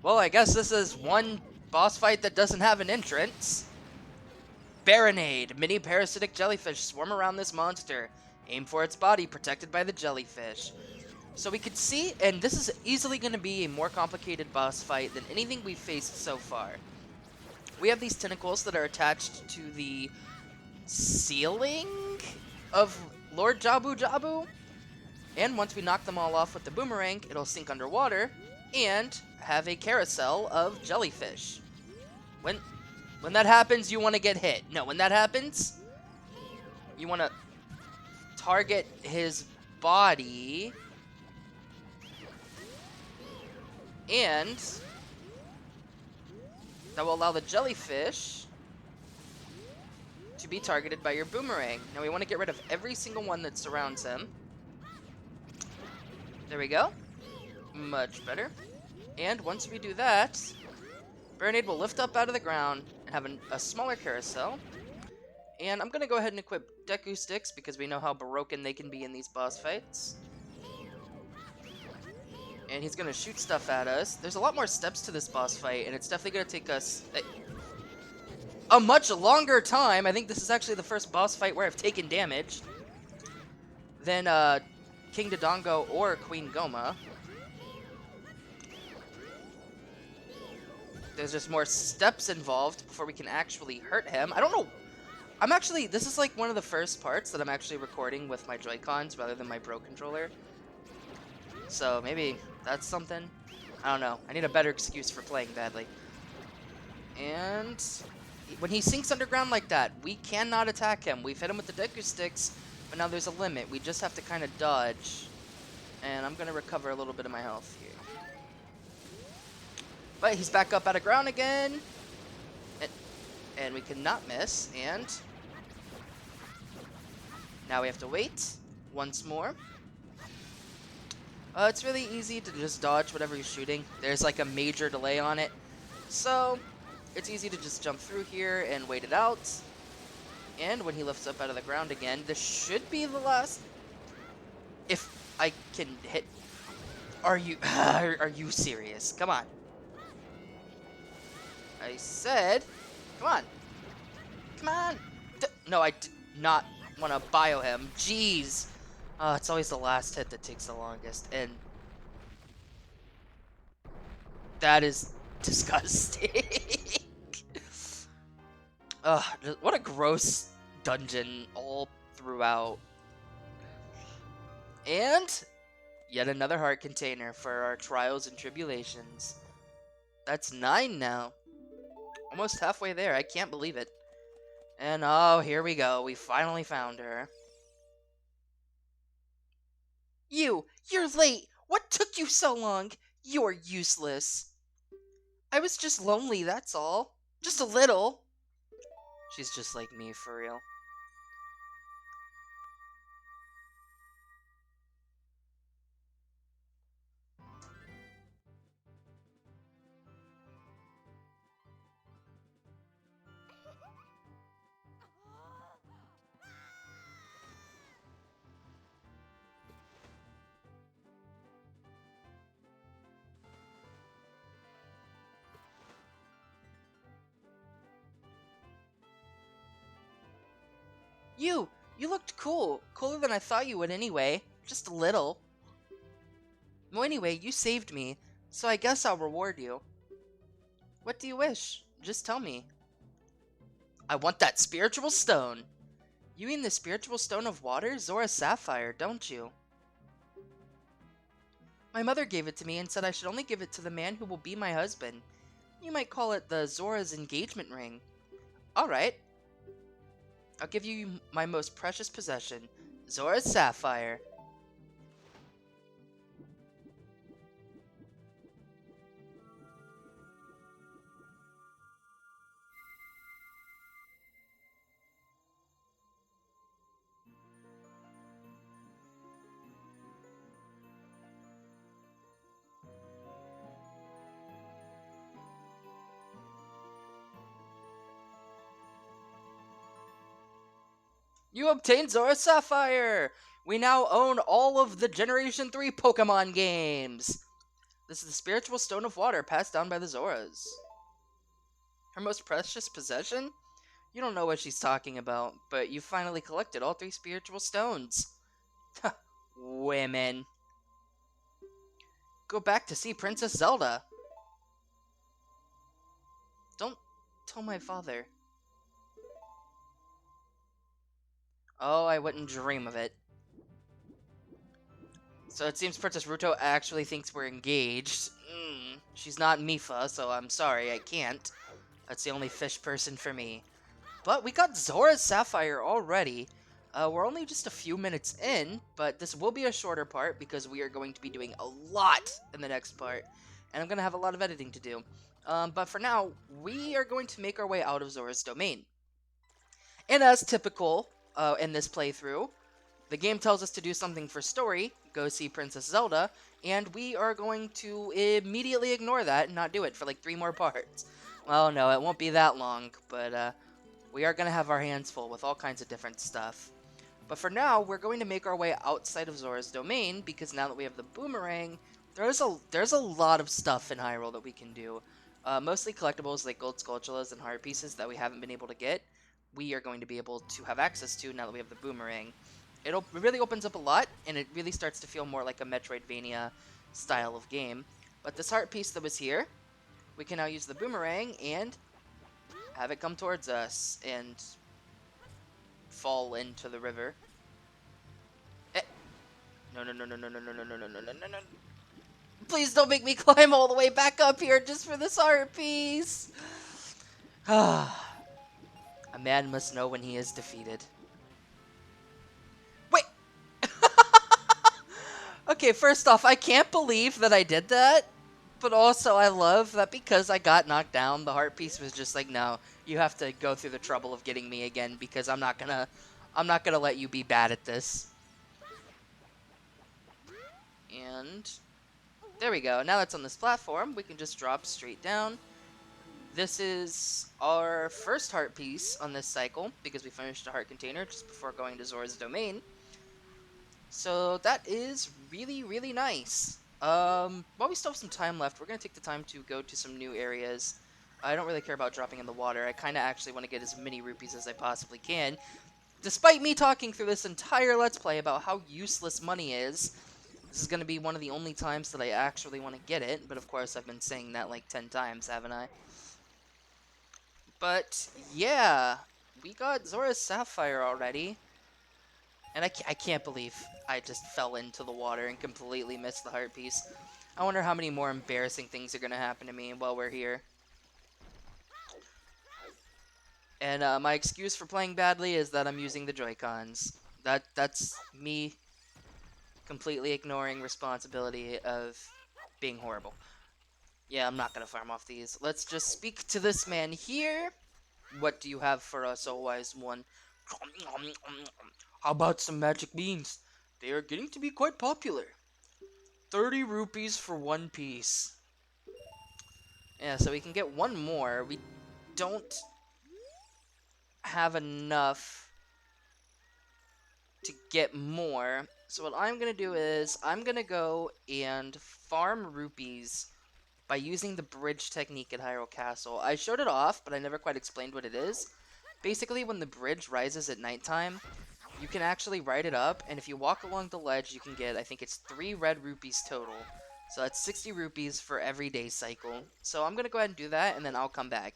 Well, I guess this is one boss fight that doesn't have an entrance. Baronade. Mini parasitic jellyfish swarm around this monster. Aim for its body, protected by the jellyfish. So we could see, and this is easily going to be a more complicated boss fight than anything we've faced so far. We have these tentacles that are attached to the ceiling of Lord Jabu-Jabu. And once we knock them all off with the boomerang, it'll sink underwater and have a carousel of jellyfish. When that happens, you want to get hit. No, when that happens, you want to target his body. And that will allow the jellyfish to be targeted by your boomerang. Now we want to get rid of every single one that surrounds him. There we go. Much better. And once we do that, Baronade will lift up out of the ground and have a smaller carousel. And I'm going to go ahead and equip Deku Sticks because we know how broken they can be in these boss fights. And he's going to shoot stuff at us. There's a lot more steps to this boss fight, and it's definitely going to take us a much longer time. I think this is actually the first boss fight where I've taken damage than King Dodongo or Queen Goma. There's just more steps involved before we can actually hurt him. I don't know. This is like one of the first parts that I'm actually recording with my Joy-Cons rather than my Pro Controller. So maybe that's something. I don't know. I need a better excuse for playing badly. And when he sinks underground like that, we cannot attack him. We've hit him with the Deku Sticks, but now there's a limit. We just have to kind of dodge. And I'm going to recover a little bit of my health here. But he's back up out of ground again. And we cannot miss. And now we have to wait once more. It's really easy to just dodge whatever he's shooting. There's like a major delay on it. So it's easy to just jump through here and wait it out. And when he lifts up out of the ground again, this should be the last. If I can hit. Are you serious? Come on. I said, come on. Come on. No, I did not want to bio him. Jeez. It's always the last hit that takes the longest, and that is disgusting. What a gross dungeon all throughout. And yet another heart container for our trials and tribulations. That's 9 now. Almost halfway there. I can't believe it. And oh, here we go. We finally found her. You're late. What took you so long? You're useless. I was just lonely, that's all. Just a little. She's just like me, for real. You looked cool. Cooler than I thought you would anyway. Just a little. Well, anyway, you saved me, so I guess I'll reward you. What do you wish? Just tell me. I want that spiritual stone. You mean the spiritual stone of water? Zora Sapphire, don't you? My mother gave it to me and said I should only give it to the man who will be my husband. You might call it the Zora's engagement ring. Alright. I'll give you my most precious possession, Zora's Sapphire. You obtained Zora Sapphire! We now own all of the Generation 3 Pokemon games! This is the spiritual stone of water passed down by the Zoras. Her most precious possession? You don't know what she's talking about, but you finally collected all 3 spiritual stones. Women. Go back to see Princess Zelda. Don't tell my father. Oh, I wouldn't dream of it. So it seems Princess Ruto actually thinks we're engaged. She's not Mifa, so I'm sorry, I can't. That's the only fish person for me. But we got Zora's Sapphire already. We're only just a few minutes in, but this will be a shorter part because we are going to be doing a lot in the next part. And I'm going to have a lot of editing to do. But for now, we are going to make our way out of Zora's domain. And as typical in this playthrough, the game tells us to do something for story, go see Princess Zelda, and we are going to immediately ignore that and not do it for like 3 more parts. Well, no, it won't be that long, but we are going to have our hands full with all kinds of different stuff. But for now, we're going to make our way outside of Zora's domain, because now that we have the boomerang, there's a lot of stuff in Hyrule that we can do. Mostly collectibles like gold skulltulas and heart pieces that we haven't been able to get, we are going to be able to have access to now that we have the boomerang. It really opens up a lot, and it really starts to feel more like a Metroidvania style of game. But this heart piece that was here, we can now use the boomerang and have it come towards us and fall into the river. No, no, no, no, no, no, no, no, no, no, no, no, no, no. Please don't make me climb all the way back up here just for this heart piece. A man must know when he is defeated. Wait! Okay, first off, I can't believe that I did that. But also, I love that because I got knocked down, the heart piece was just like, no, you have to go through the trouble of getting me again because I'm not gonna let you be bad at this. And there we go. Now that's on this platform, we can just drop straight down. This is our first heart piece on this cycle because we finished a heart container just before going to Zora's domain. So that is really, really nice. While we still have some time left, we're going to take the time to go to some new areas. I don't really care about dropping in the water. I kind of actually want to get as many rupees as I possibly can. Despite me talking through this entire Let's Play about how useless money is, this is going to be one of the only times that I actually want to get it. But of course, I've been saying that like 10 times, haven't I? But yeah, we got Zora's Sapphire already. And I can't believe I just fell into the water and completely missed the heart piece. I wonder how many more embarrassing things are going to happen to me while we're here. And my excuse for playing badly is that I'm using the Joy-Cons. That's me completely ignoring responsibility of being horrible. Yeah, I'm not going to farm off these. Let's just speak to this man here. What do you have for us, O wise one? How about some magic beans? They are getting to be quite popular. 30 rupees for 1 piece. Yeah, so we can get 1 more. We don't have enough to get more. So what I'm going to do is, I'm going to go and farm rupees by using the bridge technique at Hyrule Castle. I showed it off, but I never quite explained what it is. Basically, when the bridge rises at nighttime, you can actually ride it up, and if you walk along the ledge, you can get, I think it's 3 red rupees total. So that's 60 rupees for every day cycle. So I'm going to go ahead and do that, and then I'll come back.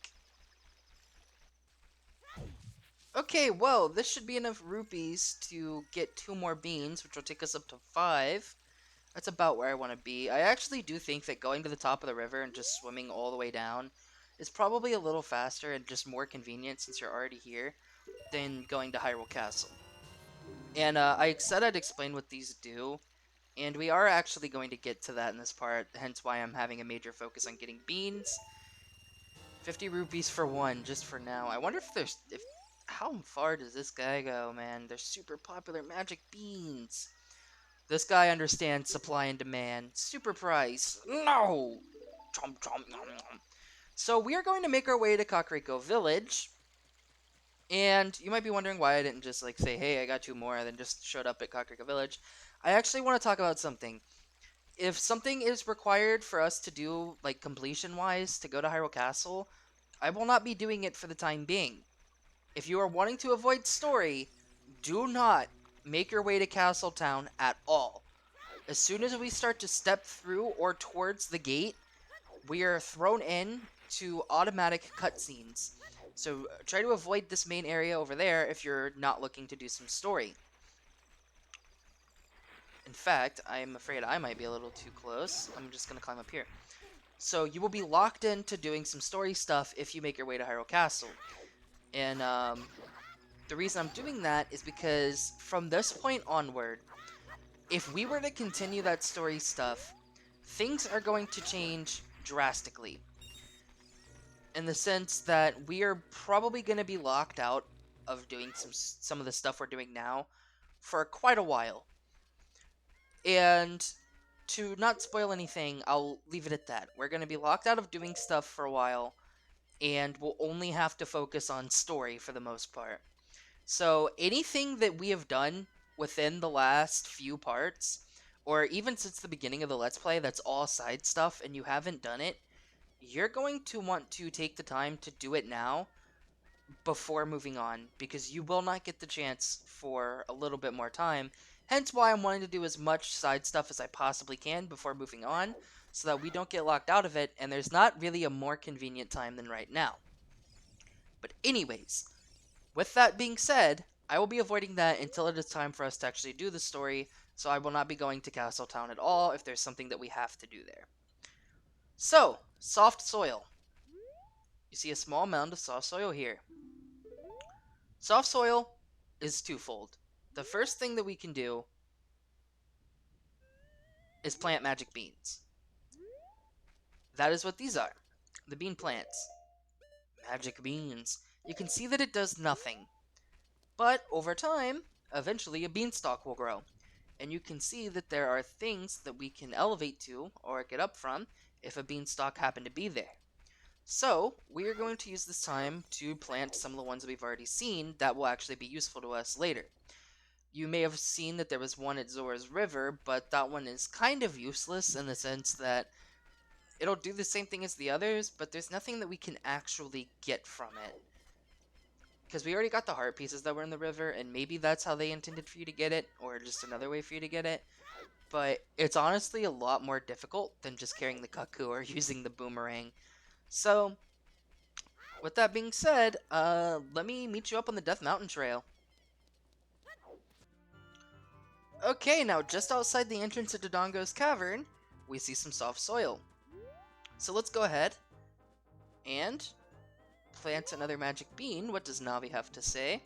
Okay, well, this should be enough rupees to get 2 more beans, which will take us up to 5. That's about where I want to be. I actually do think that going to the top of the river and just swimming all the way down is probably a little faster and just more convenient since you're already here than going to Hyrule Castle. And I said I'd explain what these do, and we are actually going to get to that in this part, hence why I'm having a major focus on getting beans. 50 rupees for 1, just for now. I wonder if there's... how far does this guy go, man? They're super popular magic beans. This guy understands supply and demand. Super price. No! Chomp, chomp, nom, nom. So we are going to make our way to Kakariko Village. And you might be wondering why I didn't just like say, hey, I got 2 more, and then just showed up at Kakariko Village. I actually want to talk about something. if something is required for us to do, like, completion-wise, to go to Hyrule Castle, I will not be doing it for the time being. If you are wanting to avoid story, do not make your way to Castle Town at all. As soon as we start to step through or towards the gate, we are thrown in to automatic cutscenes. So try to avoid this main area over there if you're not looking to do some story. In fact, I'm afraid I might be a little too close. I'm just going to climb up here. So you will be locked into doing some story stuff if you make your way to Hyrule Castle. And the reason I'm doing that is because from this point onward, if we were to continue that story stuff, things are going to change drastically. In the sense that we are probably going to be locked out of doing some of the stuff we're doing now for quite a while. And to not spoil anything, I'll leave it at that. We're going to be locked out of doing stuff for a while, and we'll only have to focus on story for the most part. So anything that we have done within the last few parts, or even since the beginning of the Let's Play, that's all side stuff, and you haven't done it, you're going to want to take the time to do it now before moving on, because you will not get the chance for a little bit more time. Hence why I'm wanting to do as much side stuff as I possibly can before moving on, so that we don't get locked out of it, and there's not really a more convenient time than right now. But anyways, with that being said, I will be avoiding that until it is time for us to actually do the story, so I will not be going to Castle Town at all if there's something that we have to do there. So, soft soil. You see a small mound of soft soil here. Soft soil is twofold. The first thing that we can do is plant magic beans. That is what these are. The bean plants. Magic beans. You can see that it does nothing. But over time, eventually a beanstalk will grow. And you can see that there are things that we can elevate to or get up from if a beanstalk happened to be there. So, we are going to use this time to plant some of the ones that we've already seen that will actually be useful to us later. You may have seen that there was one at Zora's River, but that one is kind of useless in the sense that it'll do the same thing as the others, but there's nothing that we can actually get from it. Because we already got the heart pieces that were in the river, and maybe that's how they intended for you to get it, or just another way for you to get it. But it's honestly a lot more difficult than just carrying the cuckoo or using the boomerang. So, with that being said, let me meet you up on the Death Mountain Trail. Okay, now just outside the entrance to Dodongo's Cavern, we see some soft soil. So let's go ahead and plant another magic bean. What does Navi have to say?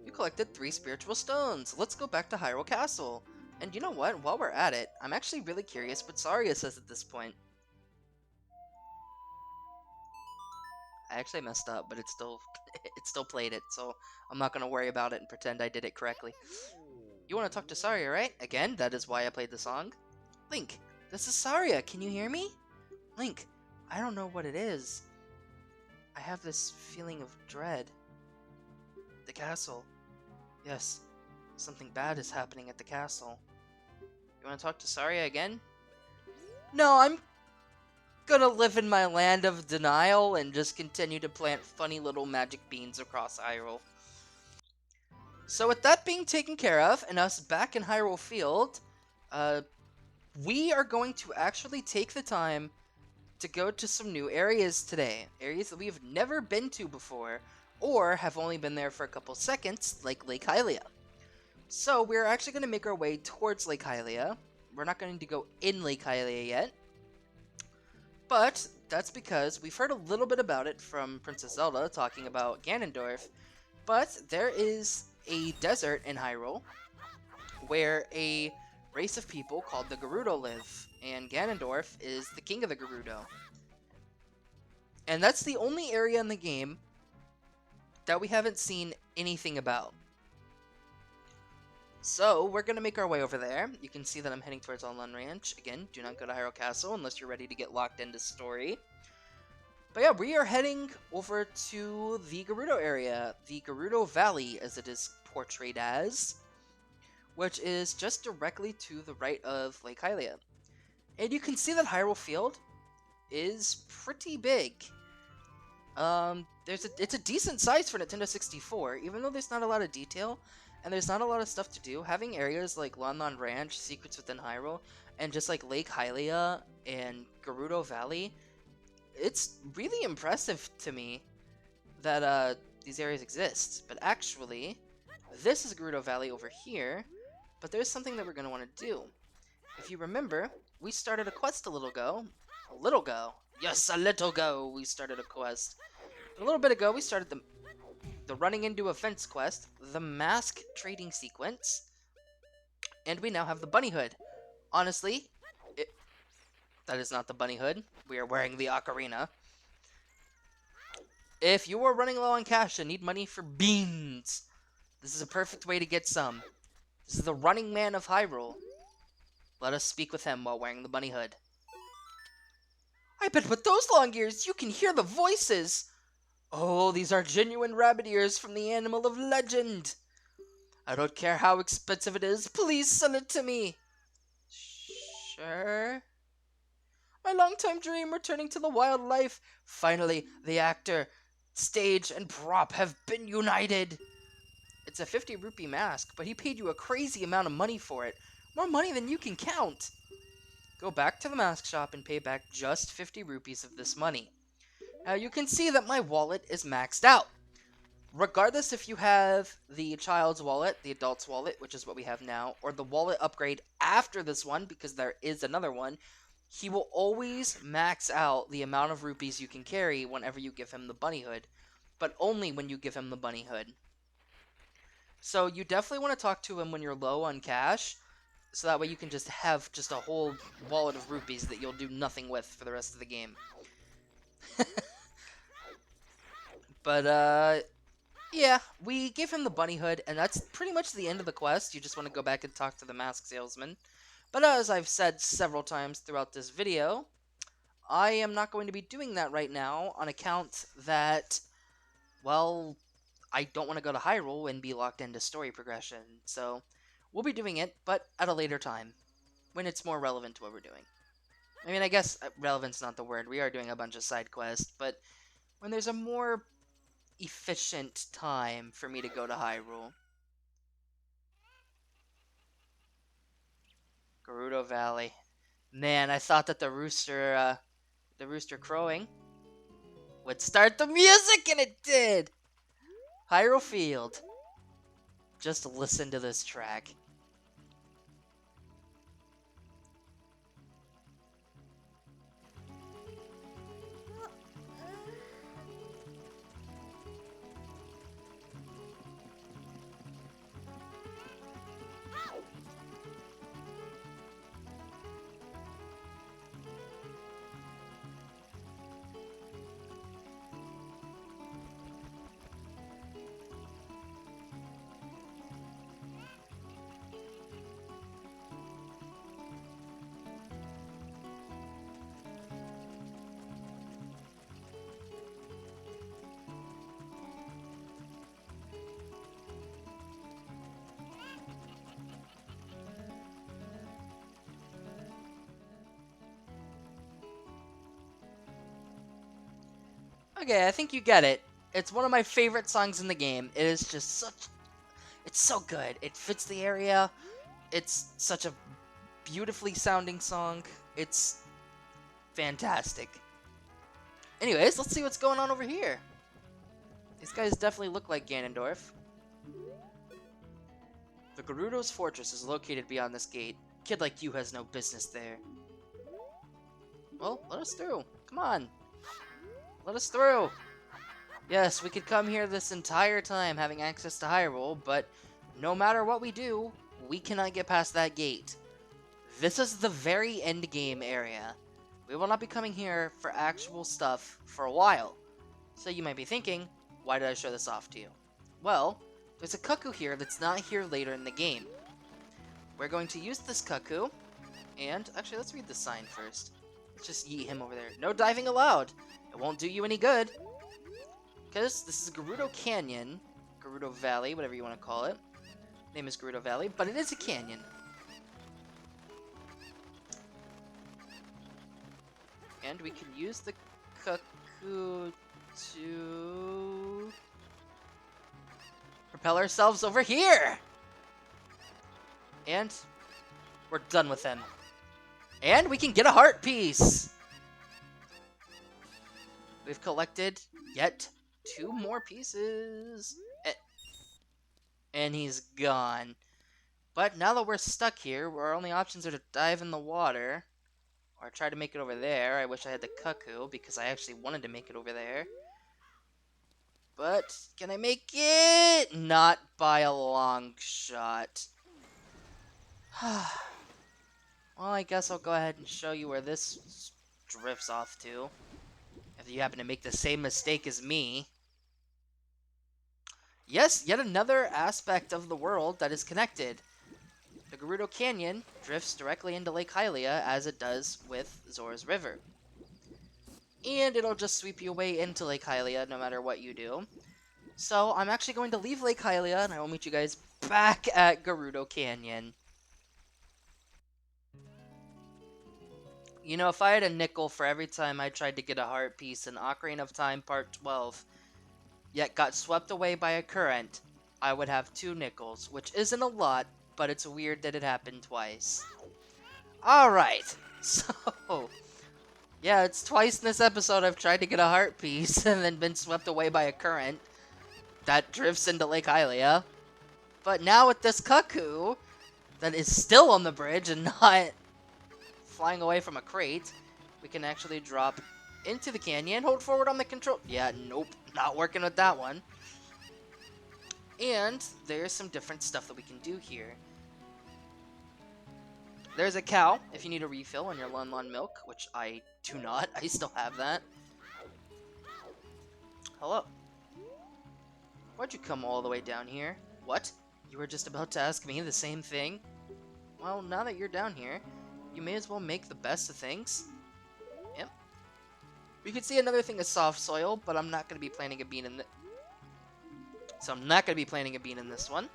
You collected 3 spiritual stones. Let's go back to Hyrule Castle. And you know what? While we're at it, I'm actually really curious what Saria says at this point. I actually messed up, but it still played it, so I'm not going to worry about it and pretend I did it correctly. You want to talk to Saria, right? Again, that is why I played the song. Link, this is Saria. Can you hear me? Link, I don't know what it is. I have this feeling of dread. The castle. Yes, something bad is happening at the castle. You want to talk to Saria again? No, I'm gonna live in my land of denial and just continue to plant funny little magic beans across Hyrule. So with that being taken care of, and us back in Hyrule Field, we are going to actually take the time to go to some new areas today. Areas that we've never been to before, or have only been there for a couple seconds, like Lake Hylia. So we're actually going to make our way towards Lake Hylia. We're not going to go in Lake Hylia yet, but that's because we've heard a little bit about it from Princess Zelda talking about Ganondorf, but there is a desert in Hyrule where a race of people called the Gerudo live, and Ganondorf is the king of the Gerudo. And that's the only area in the game that we haven't seen anything about. So, we're going to make our way over there. You can see that I'm heading towards Onlun Ranch. Again, do not go to Hyrule Castle unless you're ready to get locked into story. But yeah, we are heading over to the Gerudo area, the Gerudo Valley, as it is portrayed as, which is just directly to the right of Lake Hylia. And you can see that Hyrule Field is pretty big. It's a decent size for Nintendo 64, even though there's not a lot of detail and there's not a lot of stuff to do. Having areas like Lon Lon Ranch, Secrets Within Hyrule, and just like Lake Hylia and Gerudo Valley, it's really impressive to me that these areas exist. But actually, this is Gerudo Valley over here, but there's something that we're going to want to do. If you remember, we started a quest a little ago. Yes, a little ago we started a quest. A little bit ago we started the running into a fence quest, the mask trading sequence, and we now have the bunny hood. Honestly, that is not the bunny hood. We are wearing the ocarina. If you are running low on cash and need money for beans, this is a perfect way to get some. This is the running man of Hyrule. Let us speak with him while wearing the bunny hood. I bet with those long ears you can hear the voices. Oh, these are genuine rabbit ears from the animal of legend. I don't care how expensive it is, please sell it to me. Sure. My longtime dream returning to the wildlife. Finally, the actor, stage, and prop have been united. It's a 50 rupee mask, but he paid you a crazy amount of money for it. More money than you can count. Go back to the mask shop and pay back just 50 rupees of this money. Now you can see that my wallet is maxed out. Regardless if you have the child's wallet, the adult's wallet, which is what we have now, or the wallet upgrade after this one, because there is another one, he will always max out the amount of rupees you can carry whenever you give him the bunny hood, but only when you give him the bunny hood. So you definitely want to talk to him when you're low on cash, so that way you can just have just a whole wallet of rupees that you'll do nothing with for the rest of the game. But, yeah, we give him the bunny hood, and that's pretty much the end of the quest. You just want to go back and talk to the mask salesman. But as I've said several times throughout this video, I am not going to be doing that right now on account that, well, I don't want to go to Hyrule and be locked into story progression. So we'll be doing it, but at a later time, when it's more relevant to what we're doing. I mean, I guess relevant's not the word. We are doing a bunch of side quests, but when there's a more efficient time for me to go to Hyrule. Gerudo Valley. Man, I thought that the rooster crowing would start the music, and it did! Hyrule Field. Just listen to this track. Okay, I think you get it. It's one of my favorite songs in the game. It is just it's so good. It fits the area. It's such a beautifully sounding song. It's fantastic. Anyways, let's see what's going on over here. These guys definitely look like Ganondorf. The Gerudo's fortress is located beyond this gate. A kid like you has no business there. Well, let us through. Come on. Let us through. Yes, we could come here this entire time having access to Hyrule, but no matter what we do, we cannot get past that gate. This is the very end game area. We will not be coming here for actual stuff for a while. So you might be thinking, why did I show this off to you? Well, there's a cuckoo here that's not here later in the game. We're going to use this cuckoo, and actually let's read the sign first. Let's just yeet him over there. No diving allowed. It won't do you any good. Because this is Gerudo Canyon, Gerudo Valley, whatever you want to call it. Name is Gerudo Valley, but it is a canyon. And we can use the cuckoo to propel ourselves over here. And we're done with him. And we can get a heart piece. We've collected yet 2 more pieces. And he's gone. But now that we're stuck here, our only options are to dive in the water. Or try to make it over there. I wish I had the cuckoo, because I actually wanted to make it over there. But, can I make it? Not by a long shot. Well, I guess I'll go ahead and show you where this drifts off to. If you happen to make the same mistake as me. Yes, yet another aspect of the world that is connected. The Gerudo Canyon drifts directly into Lake Hylia as it does with Zora's River. And it'll just sweep you away into Lake Hylia no matter what you do. So I'm actually going to leave Lake Hylia and I will meet you guys back at Gerudo Canyon. You know, if I had a nickel for every time I tried to get a heart piece in Ocarina of Time Part 12, yet got swept away by a current, I would have 2 nickels, which isn't a lot, but it's weird that it happened twice. Alright, so... yeah, it's twice in this episode I've tried to get a heart piece and then been swept away by a current that drifts into Lake Hylia. But now with this cuckoo that is still on the bridge and not flying away from a crate, we can actually drop into the canyon, hold forward on the control. Yeah, nope, not working with that one. And there's some different stuff that we can do here. There's a cow, if you need a refill on your Lon milk, which I do not. I still have that. Hello. Why'd you come all the way down here? What? You were just about to ask me the same thing? Well, now that you're down here, you may as well make the best of things. Yep. We could see another thing of soft soil, but I'm not going to be planting a bean in this. So I'm not going to be planting a bean in this one.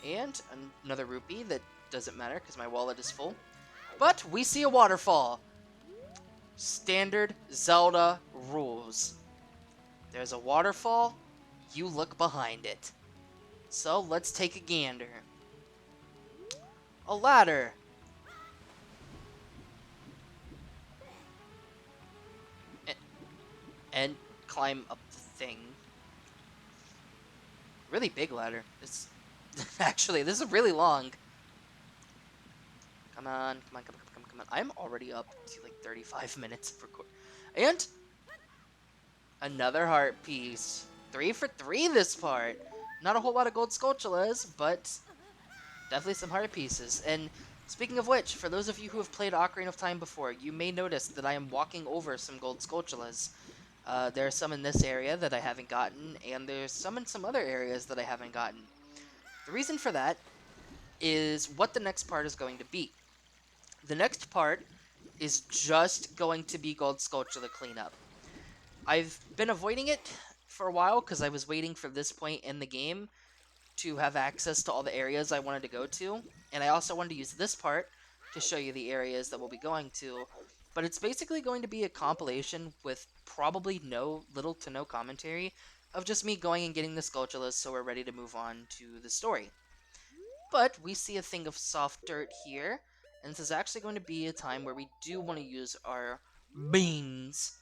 And another rupee that doesn't matter because my wallet is full. But we see a waterfall. Standard Zelda rules. There's a waterfall, you look behind it. So let's take a gander. A ladder. And climb up the thing. Really big ladder. It's actually, this is really long. Come on, come on, come on, come on, come on. I'm already up to like 35 minutes of record. And another heart piece. 3 for 3 this part. Not a whole lot of gold sculptulas, but definitely some heart pieces. And speaking of which, for those of you who have played Ocarina of Time before, you may notice that I am walking over some gold sculptulas. There are some in this area that I haven't gotten, and there's some in some other areas that I haven't gotten. The reason for that is what the next part is going to be. The next part is just going to be gold sculptula cleanup. I've been avoiding it for a while because I was waiting for this point in the game to have access to all the areas I wanted to go to, and I also wanted to use this part to show you the areas that we'll be going to. But it's basically going to be a compilation with probably little to no commentary of just me going and getting the sculptulas so we're ready to move on to the story. But we see a thing of soft dirt here, and this is actually going to be a time where we do want to use our beans.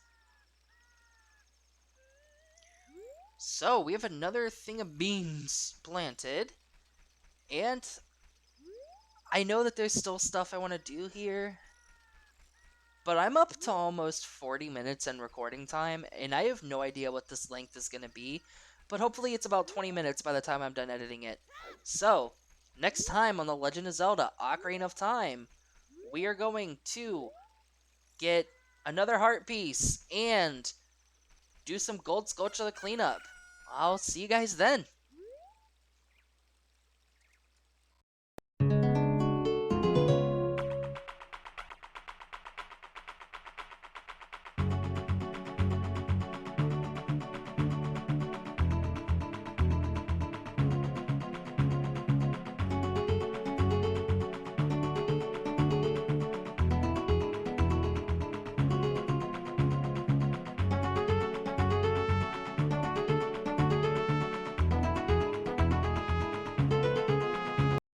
So, we have another thing of beans planted, and I know that there's still stuff I want to do here, but I'm up to almost 40 minutes in recording time, and I have no idea what this length is going to be, but hopefully it's about 20 minutes by the time I'm done editing it. So, next time on The Legend of Zelda Ocarina of Time, we are going to get another heart piece and do some gold sculpture cleanup. I'll see you guys then.